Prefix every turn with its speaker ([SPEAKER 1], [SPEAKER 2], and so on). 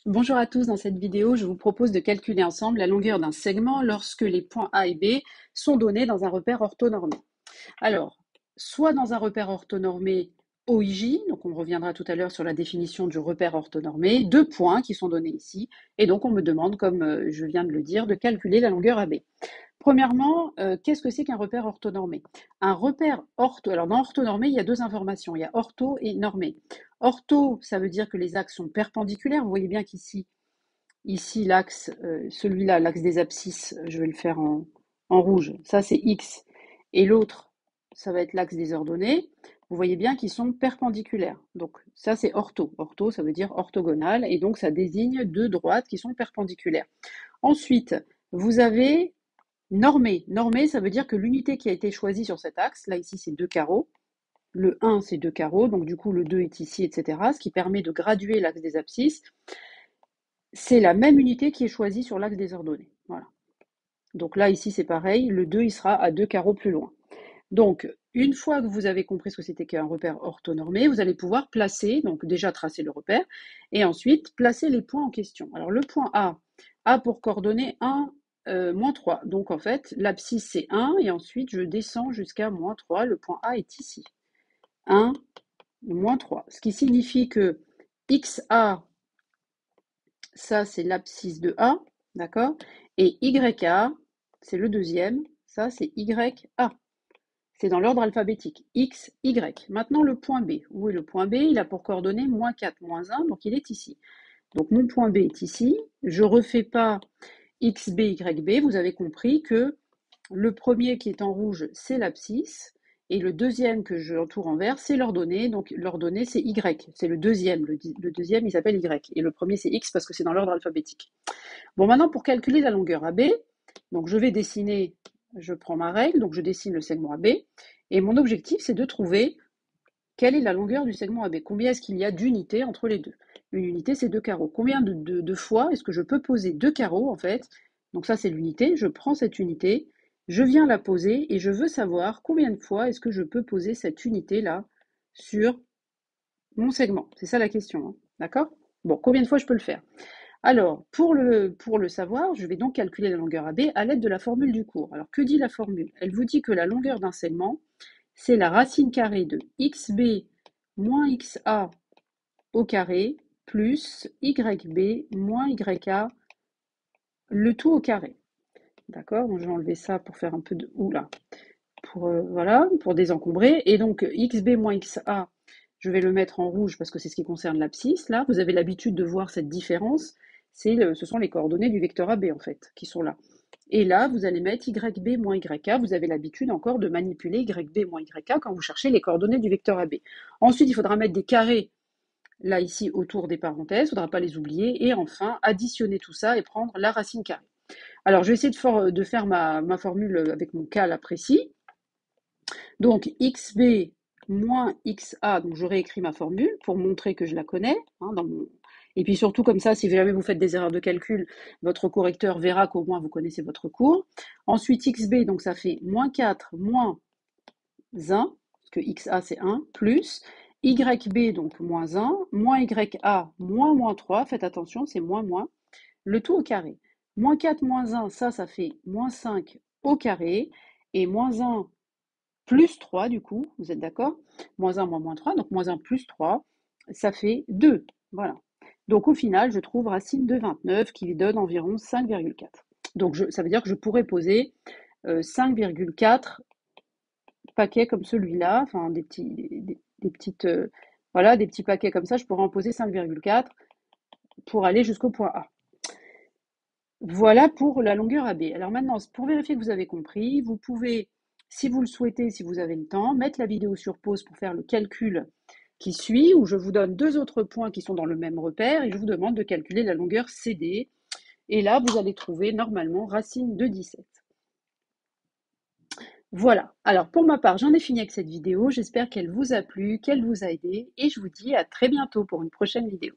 [SPEAKER 1] Bonjour à tous, dans cette vidéo, je vous propose de calculer ensemble la longueur d'un segment lorsque les points A et B sont donnés dans un repère orthonormé. Alors, soit dans un repère orthonormé OIJ, donc on reviendra tout à l'heure sur la définition du repère orthonormé, deux points qui sont donnés ici, et donc on me demande, comme je viens de le dire, de calculer la longueur AB. Premièrement, qu'est-ce que c'est qu'un repère orthonormé? Un repère alors dans orthonormé, il y a deux informations, il y a ortho et normé. Ortho, ça veut dire que les axes sont perpendiculaires. Vous voyez bien qu'ici, l'axe, celui-là, l'axe des abscisses, je vais le faire en rouge, ça c'est X. Et l'autre, ça va être l'axe des ordonnées. Vous voyez bien qu'ils sont perpendiculaires. Donc ça c'est ortho. Ortho, ça veut dire orthogonal, et donc ça désigne deux droites qui sont perpendiculaires. Ensuite, vous avez normé. Normé, ça veut dire que l'unité qui a été choisie sur cet axe, là ici c'est deux carreaux, le 1 c'est deux carreaux, donc du coup le 2 est ici, etc. Ce qui permet de graduer l'axe des abscisses. C'est la même unité qui est choisie sur l'axe des ordonnées. Voilà. Donc là, ici, c'est pareil, le 2, il sera à deux carreaux plus loin. Donc, une fois que vous avez compris ce que c'était qu'un repère orthonormé, vous allez pouvoir placer, donc déjà tracer le repère, et ensuite placer les points en question. Alors, le point A pour coordonnée 1, moins 3. Donc, en fait, l'abscisse, c'est 1, et ensuite, je descends jusqu'à moins 3. Le point A est ici. 1, moins 3. Ce qui signifie que XA, ça, c'est l'abscisse de A, d'accord? Et YA, c'est le deuxième, ça, c'est YA. C'est dans l'ordre alphabétique. X, Y. Maintenant, le point B. Où est le point B? Il a pour coordonnées moins 4, moins 1, donc il est ici. Donc, mon point B est ici. Je ne refais pas XB, YB. Vous avez compris que le premier qui est en rouge, c'est l'abscisse. Et le deuxième que je entoure en vert, c'est l'ordonnée. Donc l'ordonnée, c'est Y. C'est le deuxième. Le deuxième, il s'appelle Y. Et le premier, c'est X parce que c'est dans l'ordre alphabétique. Bon, maintenant, pour calculer la longueur AB, donc je vais dessiner, je prends ma règle, donc je dessine le segment AB. Et mon objectif, c'est de trouver quelle est la longueur du segment AB. Combien est-ce qu'il y a d'unités entre les deux? Une unité, c'est deux carreaux. Combien de fois est-ce que je peux poser deux carreaux, en fait? Donc ça, c'est l'unité. Je prends cette unité, je viens la poser et je veux savoir combien de fois est-ce que je peux poser cette unité-là sur mon segment. C'est ça la question, hein. D'accord? Bon, combien de fois je peux le faire? Alors, pour le savoir, je vais donc calculer la longueur AB à l'aide de la formule du cours. Alors, que dit la formule? Elle vous dit que la longueur d'un segment, c'est la racine carrée de xb moins xa au carré plus yb moins ya, le tout au carré. D'accord? Donc, je vais enlever ça pour faire un peu de... Oula. Voilà, pour désencombrer. Et donc, xb moins xa, je vais le mettre en rouge parce que c'est ce qui concerne l'abscisse. Là, vous avez l'habitude de voir cette différence. Ce sont les coordonnées du vecteur AB, en fait, qui sont là. Et là, vous allez mettre YB moins YA. Vous avez l'habitude encore de manipuler YB moins YA quand vous cherchez les coordonnées du vecteur AB. Ensuite, il faudra mettre des carrés, là, ici, autour des parenthèses. Il ne faudra pas les oublier. Et enfin, additionner tout ça et prendre la racine carrée. Alors, je vais essayer de faire ma formule avec mon cas là précis. Donc, XB moins XA, donc j'aurais écrit ma formule pour montrer que je la connais, hein, et puis surtout comme ça, si jamais vous faites des erreurs de calcul, votre correcteur verra qu'au moins vous connaissez votre cours. Ensuite, XB, donc ça fait moins 4 moins 1, parce que XA c'est 1, plus YB, donc moins 1, moins YA, moins 3, faites attention, c'est moins, le tout au carré. Moins 4 moins 1, ça fait moins 5 au carré, et moins 1 plus 3 du coup, vous êtes d'accord? Moins 1 moins 3, donc moins 1 plus 3, ça fait 2. Voilà. Donc au final, je trouve racine de 29 qui donne environ 5,4. Donc ça veut dire que je pourrais poser 5,4 paquets comme celui-là, enfin des petites, voilà, des petits paquets comme ça, je pourrais en poser 5,4 pour aller jusqu'au point A. Voilà pour la longueur AB. Alors maintenant, pour vérifier que vous avez compris, vous pouvez, si vous le souhaitez, si vous avez le temps, mettre la vidéo sur pause pour faire le calcul qui suit, où je vous donne deux autres points qui sont dans le même repère et je vous demande de calculer la longueur CD. Et là, vous allez trouver normalement racine de 17. Voilà. Alors pour ma part, j'en ai fini avec cette vidéo. J'espère qu'elle vous a plu, qu'elle vous a aidé et je vous dis à très bientôt pour une prochaine vidéo.